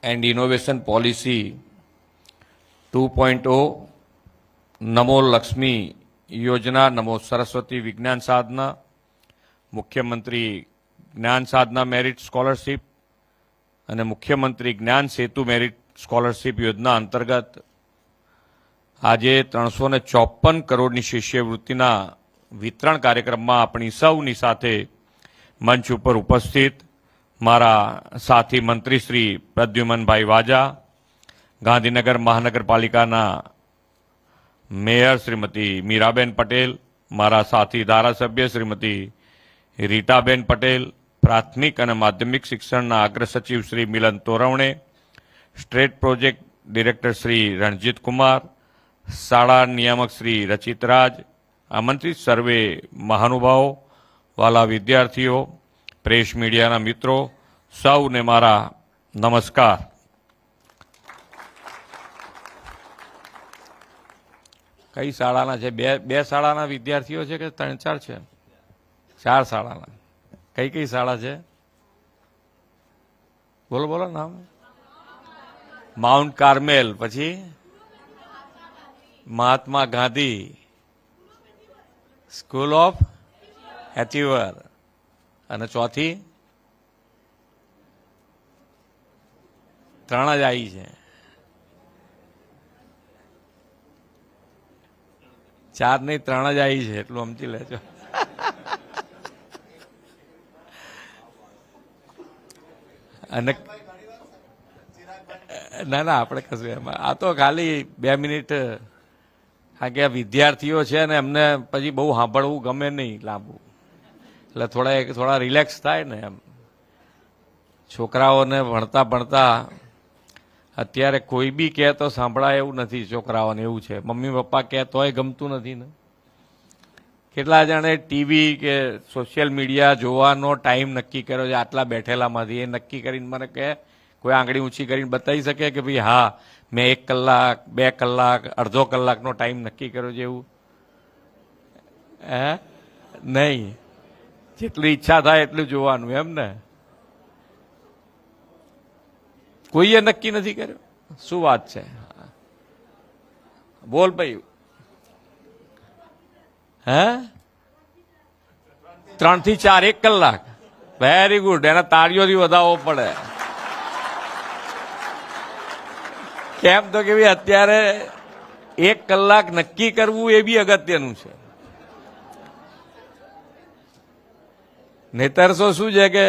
And innovation policy 2.0, नमो लक्ष्मी योजना, नमो सरस्वती विज्ञान साधना, मुख्यमंत्री ज्ञान साधना मेरिट स्कॉलरशिप અને મુખ્યમંત્રી જ્ઞાન સેતુ મેરિટ સ્કોલરશિપ યોજના અંતર્ગત આજે 354 કરોડની શિષ્યવૃત્તિના વિતરણ કાર્યક્રમમાં આપણી સૌની સાથે મંચ ઉપર ઉપસ્થિત મારા સાથી મંત્રી શ્રી પ્રદ્યુમનભાઈ વાજા, ગાંધીનગર મહાનગરપાલિકાના મેયર શ્રીમતી મીરાબેન પટેલ, મારા સાથી ધારાસભ્ય શ્રીમતી રીટાબેન પટેલ, પ્રાથમિક અને માધ્યમિક શિક્ષણના અગ્રસચિવ Shri Milan Torvane, state project director Shri Ranjit Kumar, શાળા નિયામક શ્રી રચિતરાજ, આમંત્રિત સર્વે મહાનુભાવો, વાલા વિદ્યાર્થીઓ, પ્રેસ મીડિયાના મિત્રો, સૌને મારા નમસ્કાર. કઈ શાળાના છે? બે શાળાના વિદ્યાર્થીઓ છે કે 3-4 છે? 4 શાળાના. કઈ કઈ શાળા છે? બોલો બોલો નામ. માઉન્ટ કાર્મેલ, પછી Mahatma Gandhi school of achiever, અને ચોથી 3 જ આવી છે. 4 નહીં, 3 જ આવી છે, એટલું સમજી લેજો. અને ના ના, આપણે કશું એમાં, આ તો ખાલી 2 મિનિટ, કારણ કે વિદ્યાર્થીઓ છે ને એમને પછી બહુ સાંભળવું ગમે નહીં લાંબુ, એટલે થોડા રિલેક્સ થાય ને એમ. છોકરાઓને ભણતા ભણતા અત્યારે કોઈ બી કહે તો સાંભળાય એવું નથી. છોકરાઓને એવું છે, મમ્મી પપ્પા કહે તોય ગમતું નથી ને. કેટલા જણે ટીવી કે સોશિયલ મીડિયા જોવાનો ટાઈમ નક્કી કર્યો છે આટલા બેઠેલામાંથી? એ નક્કી કરીને મને કહે, કોઈ આંગળી ઊંચી કરીને બતાવી શકે કે ભાઈ હા મેં 1 કલાક, 2 કલાક, અડધો કલાકનો ટાઈમ નક્કી કર્યો છે એવું? નહીં, જેટલી ઈચ્છા થાય એટલું જોવાનું એમ ને. કોઈએ નક્કી નથી કર્યો. શું વાત છે? બોલ ભાઈ. 3 થી 4, 1 કલાક. Very good. એના તાળીઓથી વધાવવો પડે. કેમ તો કે ભાઈ અત્યારે 1 કલાક નક્કી કરવું એ બી અગત્યનું છે. નહીતર શું છે કે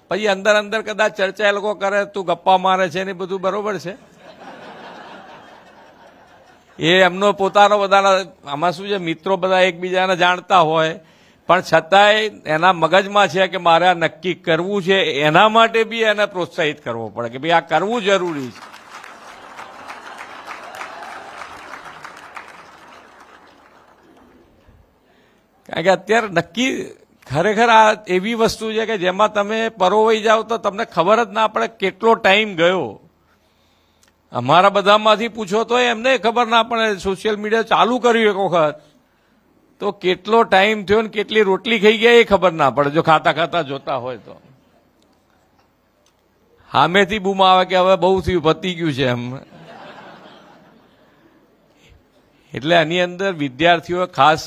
પછી અંદર અંદર કદાચ ચર્ચા એ લોકો કરે, તું ગપ્પા મારે છે ને બધું બરોબર છે. એ એમનો પોતાનો બધાના આમાં શું છે, મિત્રો બધા એકબીજાને જાણતા હોય, પણ છતાંય એના મગજમાં છે કે મારે આ નક્કી કરવું છે. એના માટે બી એને પ્રોત્સાહિત કરવો પડે કે ભાઈ આ કરવું જરૂરી છે. કારણ કે અત્યારે નક્કી ખરેખર આ એવી વસ્તુ છે કે જેમાં તમે પરોવાઈ જાઓ તો તમને ખબર જ ના પડે કેટલો ટાઈમ ગયો. અમારા બધામાંથી પૂછો તો એમને ખબર ના પડે. સોશિયલ મીડિયા ચાલુ કર્યું એક વખત તો કેટલો ટાઈમ થયો ને કેટલી રોટલી ખાઈ ગયા એ ખબર ના પડે, જો ખાતા ખાતા જોતા હોય તો. સામેથી બૂમ આવે કે હવે બહુ થયું, પતી ગયું છે એમ. એટલે આની અંદર વિદ્યાર્થીઓ ખાસ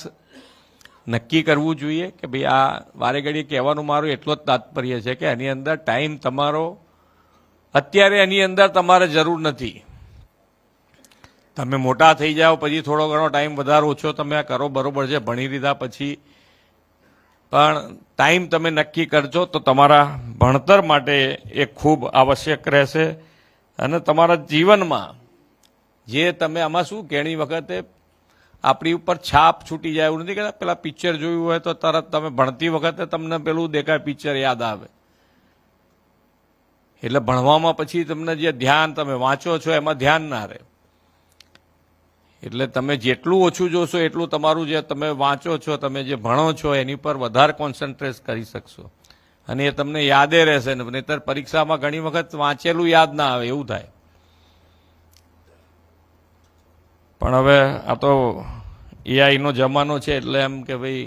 નક્કી કરવું જોઈએ કે ભાઈ આ વારે ઘડીએ કહેવાનું મારું એટલો જ તાત્પર્ય છે કે એની અંદર ટાઈમ તમારો અત્યારે એની અંદર તમારે જરૂર નથી. તમે મોટા થઈ જાઓ પછી થોડો ઘણો ટાઈમ વધારે ઓછો તમે આ કરો, બરોબર છે, ભણી લીધા પછી, પણ ટાઈમ તમે નક્કી કરજો તો તમારા ભણતર માટે એ ખૂબ આવશ્યક રહેશે. અને તમારા જીવનમાં જે તમે આમાં શું ઘણી વખતે આપણી ઉપર છાપ છૂટી જાય એવું નથી કહેતા. પેલા પિક્ચર જોયું હોય તો તરત તમે ભણતી વખતે તમને પેલું દેખાય, પિક્ચર યાદ આવે. એટલે ભણવામાં પછી તમને જે ધ્યાન, તમે વાંચો છો એમાં ધ્યાન ના રહે. એટલે તમે જેટલું ઓછું જોશો એટલું તમારું જે તમે વાંચો છો, તમે જે ભણો છો એની પર વધારે કોન્સન્ટ્રેટ કરી શકશો અને એ તમને યાદે રહેશે. નહીતર પરીક્ષામાં ઘણી વખત વાંચેલું યાદ ના આવે એવું થાય. પણ હવે આ તો એઆઈનો જમાનો છે એટલે એમ કે ભાઈ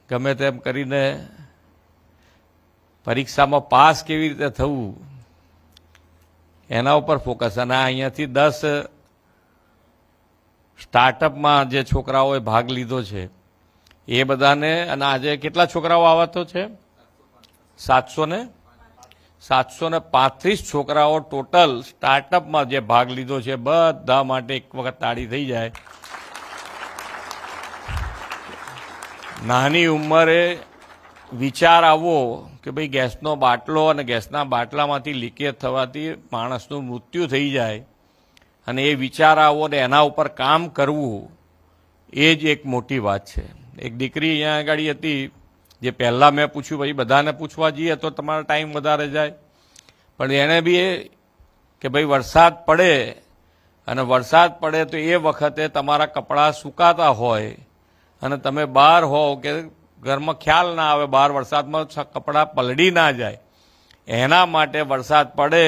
ગમે તેમ કરીને પરીક્ષામાં પાસ કેવી રીતે થવું એના ઉપર ફોકસ. અને અહીંયાથી 10 સ્ટાર્ટઅપમાં જે છોકરાઓએ ભાગ લીધો છે એ બધાને, અને આજે કેટલા છોકરાઓ આવાતો છે? 735 છોકરાઓ ટોટલ સ્ટાર્ટઅપમાં જે ભાગ લીધો છે, બધા માટે એક વખત તાળી થઈ જાય. નાની ઉંમરે વિચાર આવવો કે ભાઈ ગેસનો બાટલો અને ગેસના બાટલામાંથી લીકેજ થવાથી માણસનું મૃત્યુ થઈ જાય, અને એ વિચાર આવવો ને એના ઉપર કામ કરવું, એ જ એક મોટી વાત છે. એક દીકરી અહીંયા આગળ હતી, જે પહેલાં મેં પૂછ્યું ભાઈ બધાને પૂછવા જઈએ તો તમારો ટાઈમ વધારે જાય, પણ એણે બી એ કે ભાઈ વરસાદ પડે, અને વરસાદ પડે તો એ વખતે તમારા કપડાં સુકાતા હોય અને તમે બહાર હોવ કે ઘરમાં ખ્યાલ ના આવે, બહાર વરસાદમાં કપડાં પલળી ના જાય, એના માટે વરસાદ પડે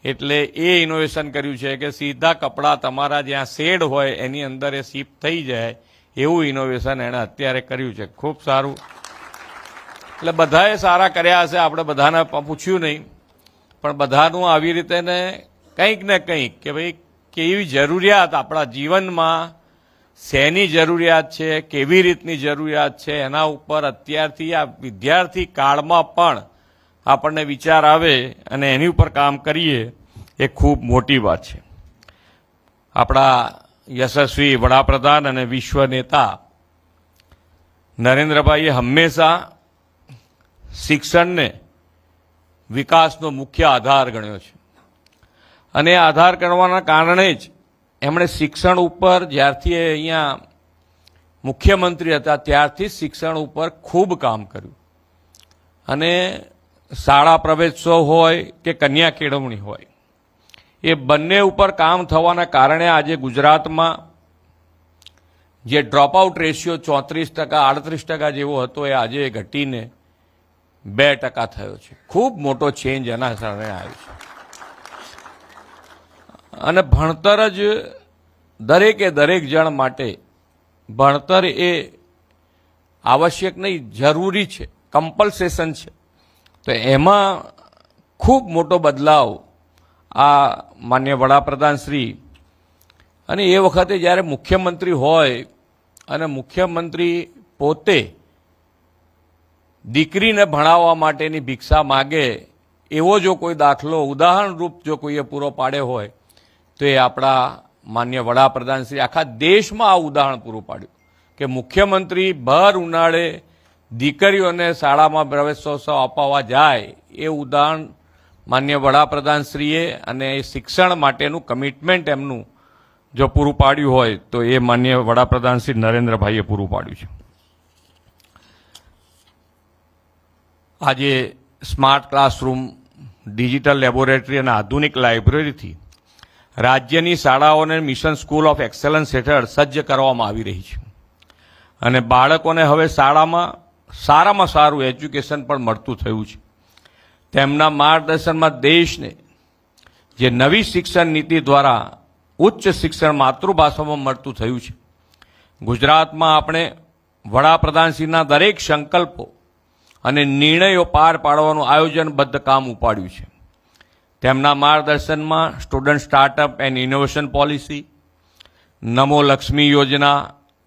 એટલે એ ઇનોવેશન કર્યું છે કે સીધા કપડાં તમારા જ્યાં શેડ હોય એની અંદર એ શિફ્ટ થઈ જાય, એવું ઇનોવેશન એણે અત્યારે કર્યું છે. ખૂબ સારું. એટલે બધાએ સારા કર્યા હશે, આપણે બધાને પૂછ્યું નહીં, પણ બધાનું આવી રીતે ને કંઈક ને કંઈક કે ભાઈ કેવી જરૂરિયાત આપણા જીવનમાં, શેની જરૂરિયાત છે, કેવી રીતની જરૂરિયાત છે, એના ઉપર અત્યારથી આ વિદ્યાર્થી કાળમાં પણ આપણને વિચાર આવે અને એની ઉપર કામ કરીએ, એ ખૂબ મોટી વાત છે. આપણા યશસ્વી વડાપ્રધાન અને વિશ્વ નેતા નરેન્દ્રભાઈએ હંમેશા શિક્ષણને વિકાસનો મુખ્ય આધાર ગણ્યો છે, અને એ આધાર ગણવાના કારણે જ એમણે શિક્ષણ ઉપર, જ્યારથી એ અહીંયા મુખ્યમંત્રી હતા ત્યારથી શિક્ષણ ઉપર ખૂબ કામ કર્યું. અને શાળા પ્રવેશોત્સવ હોય કે કન્યા કેળવણી હોય, એ બંને ઉપર કામ થવાના કારણે આજે ગુજરાતમાં જે ડ્રોપઆઉટ રેશિયો 34%, 38% જેવો હતો, એ આજે ઘટીને 2% થયો છે. ખૂબ મોટો ચેન્જ એના કારણે આવ્યો છે. અને ભણતર જ દરેકે દરેક જણ માટે, ભણતર એ આવશ્યક નહીં, જરૂરી છે, કમ્પલ્સેશન છે. તો એમાં ખૂબ મોટો બદલાવ આ માન્ય વડાપ્રધાન શ્રી, અને એ વખતે જ્યારે મુખ્યમંત્રી હોય અને મુખ્યમંત્રી પોતે દીકરીને ભણાવવા માટેની ભિક્ષા માગે, એવો જો કોઈ દાખલો ઉદાહરણરૂપ જો કોઈએ પૂરો પાડ્યો હોય તો એ આપણા માન્ય વડાપ્રધાન શ્રી આખા દેશમાં આ ઉદાહરણ પૂરું પાડ્યું કે મુખ્યમંત્રી ભર ઉનાળે દીકરીઓને શાળામાં પ્રવેશોત્સવ અપાવવા જાય, એ ઉદાહરણ માન્ય વડાપ્રધાનશ્રીએ અને એ શિક્ષણ માટેનું કમિટમેન્ટ એમનું જો પૂરું પાડ્યું હોય તો એ માન્ય વડાપ્રધાન શ્રી નરેન્દ્રભાઈએ પૂરું પાડ્યું છે. આજે સ્માર્ટ ક્લાસરૂમ, ડિજિટલ લેબોરેટરી અને આધુનિક લાઇબ્રેરીથી રાજ્યની શાળાઓને મિશન સ્કૂલ ઓફ એક્સેલન્સ હેઠળ સજ્જ કરવામાં આવી રહી છે, અને બાળકોને હવે શાળામાં સારામાં સારું એજ્યુકેશન પણ મળતું થયું છે. તેમના માર્ગદર્શનમાં દેશને જે નવી શિક્ષણ નીતિ દ્વારા ઉચ્ચ શિક્ષણ માતૃભાષામાં મળતું થયું છે, ગુજરાતમાં આપણે વડાપ્રધાનશ્રીના દરેક સંકલ્પો અને નિર્ણયો પાર પાડવાનું આયોજનબદ્ધ કામ ઉપાડ્યું છે. તેમના માર્ગદર્શનમાં student startup and innovation policy, Namo Lakshmi યોજના,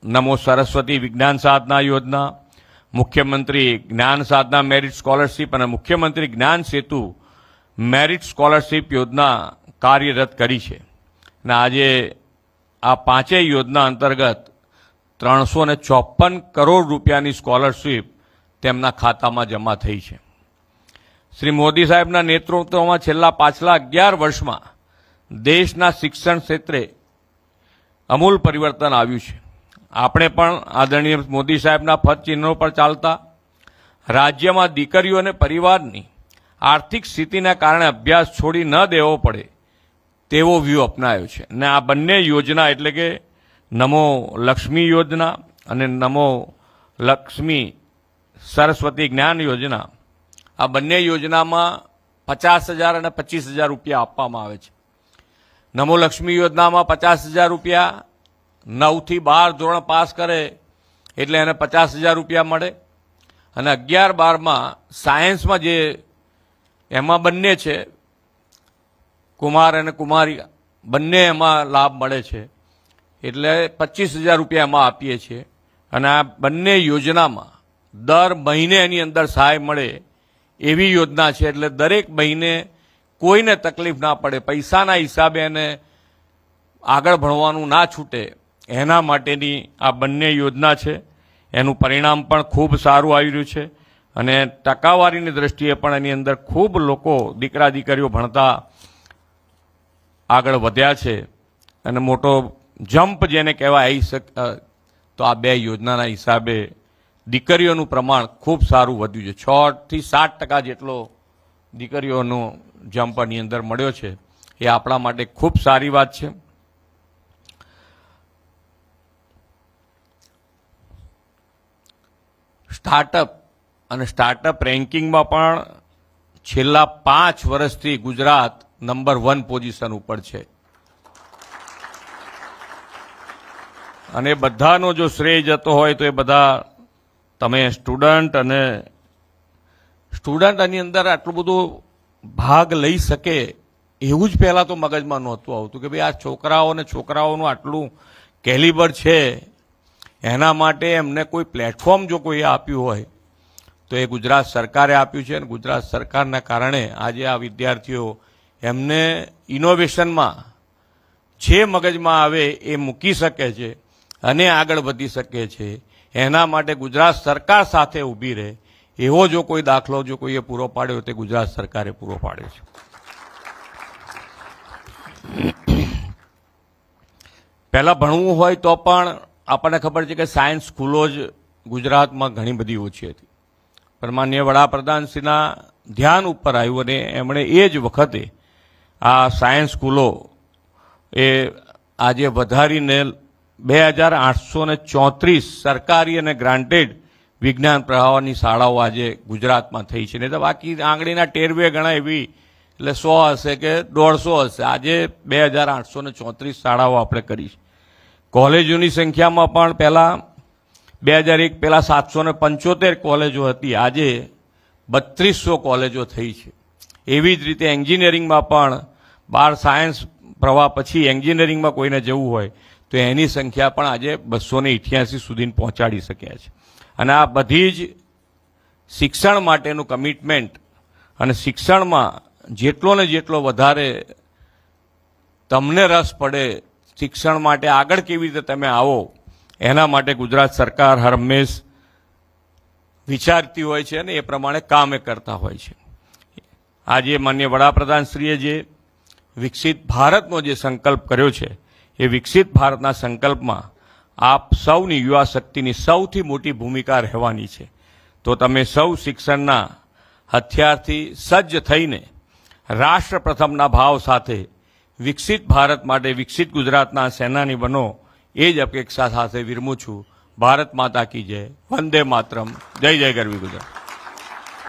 નમો સરસ્વતી વિજ્ઞાન સાધના યોજના, મુખ્યમંત્રી જ્ઞાન સાધના મેરિટ સ્કોલરશીપ અને મુખ્યમંત્રી જ્ઞાન સેતુ મેરિટ સ્કોલરશીપ યોજના કાર્યરત કરી છે. અને આજે આ પાંચેય યોજના અંતર્ગત 354 કરોડ રૂપિયાની સ્કોલરશીપ તેમના ખાતામાં જમા થઈ છે. શ્રી મોદી સાહેબના નેતૃત્વમાં પાછલા 11 વર્ષમાં દેશના શિક્ષણ ક્ષેત્રે અમૂલ પરિવર્તન આવ્યું છે. આપણે પણ આદરણીય મોદી સાહેબના પદચિહ્નો પર ચાલતા રાજ્યમાં દીકરીઓ અને પરિવારની આર્થિક સ્થિતિના કારણે અભ્યાસ છોડી ન દેવો પડે તેવો વ્યૂહ અપનાવ્યો છે. અને આ બંને યોજના એટલે કે નમો લક્ષ્મી યોજના અને નમો લક્ષ્મી સરસ્વતી જ્ઞાન યોજના, આ બંને યોજનામાં 50,000 અને 25,000 રૂપિયા આપવામાં આવે છે. નમો લક્ષ્મી યોજનામાં 50,000 રૂપિયા, 9 થી 12 ધોરણ પાસ કરે એટલે એને 50,000 રૂપિયા મળે, અને 11-12માં સાયન્સમાં જે એમાં બંને છે કુમાર અને કુમારી બંને એમાં લાભ મળે છે, એટલે 25,000 રૂપિયા એમાં આપીએ છીએ. અને આ બંને યોજનામાં દર મહિને એની અંદર સહાય મળે એવી યોજના છે. એટલે દરેક મહિને કોઈને તકલીફ ના પડે, પૈસાના હિસાબે એને આગળ ભણવાનું ના છૂટે, એના માટેની આ બંને યોજના છે. એનું પરિણામ પણ ખૂબ સારું આવી રહ્યું છે અને ટકાવારીની દ્રષ્ટિએ પણ એની અંદર ખૂબ લોકો દીકરા દીકરીઓ ભણતા આગળ વધ્યા છે અને મોટો જમ્પ જેને કહેવાય આવી શકે. તો આ બે યોજનાના હિસાબે દીકરીઓનું પ્રમાણ ખૂબ સારું વધ્યું છે. 6 થી 7% જેટલો દીકરીઓનો જમ્પ આની અંદર મળ્યો છે. એ આપણા માટે ખૂબ સારી વાત છે. સ્ટાર્ટઅપ અને સ્ટાર્ટઅપ રેન્કિંગમાં પણ છેલ્લા 5 વર્ષથી ગુજરાત નંબર 1 પોઝિશન ઉપર છે. અને બધાનો જો શ્રેય જતો હોય તો એ બધા તમે સ્ટુડન્ટ આની અંદર આટલું બધું ભાગ લઈ શકે એવું જ પહેલાં તો મગજમાં નહોતું આવતું કે ભાઈ આ છોકરાઓનું આટલું કેલિબર છે, એના માટે એમને કોઈ પ્લેટફોર્મ જો કોઈ આપ્યું હોય તો એ ગુજરાત સરકારે આપ્યું છે. અને ગુજરાત સરકારના કારણે આજે આ વિદ્યાર્થીઓ એમને ઇનોવેશનમાં જે મગજમાં આવે એ મૂકી શકે છે અને આગળ વધી શકે છે. એના માટે ગુજરાત સરકાર સાથે ઊભી રહે એવો જો કોઈ દાખલો જો કોઈએ પૂરો પાડ્યો તે ગુજરાત સરકારે પૂરો પાડ્યો છે. પહેલાં ભણવું હોય તો પણ આપણને ખબર છે કે સાયન્સ સ્કૂલો જ ગુજરાતમાં ઘણી બધી ઓછી હતી. પણ માનનીય વડાપ્રધાનશ્રીના ધ્યાન ઉપર આવ્યું અને એમણે એ જ વખતે આ સાયન્સ સ્કૂલો એ આજે વધારીને 2,834 સરકારી અને ગ્રાન્ટેડ વિજ્ઞાન પ્રવાહની શાળાઓ આજે ગુજરાતમાં થઈ છે. નહીં તો બાકી આંગળીના ટેરવે ગણા એવી એટલે 100 હશે કે 150 હશે. આજે 2,834 શાળાઓ આપણે કરી છે. કોલેજોની સંખ્યામાં પણ પહેલાં 2001 પહેલાં 775 કોલેજો હતી, આજે 3200 કોલેજો થઈ છે. એવી જ રીતે એન્જિનિયરિંગમાં પણ 12 સાયન્સ પ્રવાહ પછી એન્જિનિયરિંગમાં કોઈને જવું હોય તો એની સંખ્યા પણ આજે 288 સુધી પહોંચાડી શક્યા છે. અને આ બધી જ શિક્ષણ માટેનું કમિટમેન્ટ અને શિક્ષણમાં જેટલો ને જેટલો વધારે તમને રસ પડે, શિક્ષણ માટે આગળ કેવી રીતે તમે આવો, એના માટે ગુજરાત સરકાર હરમેશ વિચારતી હોય છે અને એ પ્રમાણે કામે કરતા હોય છે. આજે માનનીય વડાપ્રધાનશ્રીએ જે વિકસિત ભારતનો જે સંકલ્પ કર્યો છે એ વિકસિત ભારતના સંકલ્પમાં આપ સૌની યુવા શક્તિની સૌથી મોટી ભૂમિકા રહેવાની છે. તો તમે સૌ શિક્ષણના હથિયારથી સજ્જ થઈને રાષ્ટ્ર પ્રથમના ભાવ સાથે વિકસિત ભારત માટે વિકસિત ગુજરાતના સેનાની બનો એ જ અપેક્ષા સાથે વિરમું છું. ભારત માતા કી જય. વંદે માતરમ. જય જય ગરવી ગુજરાત.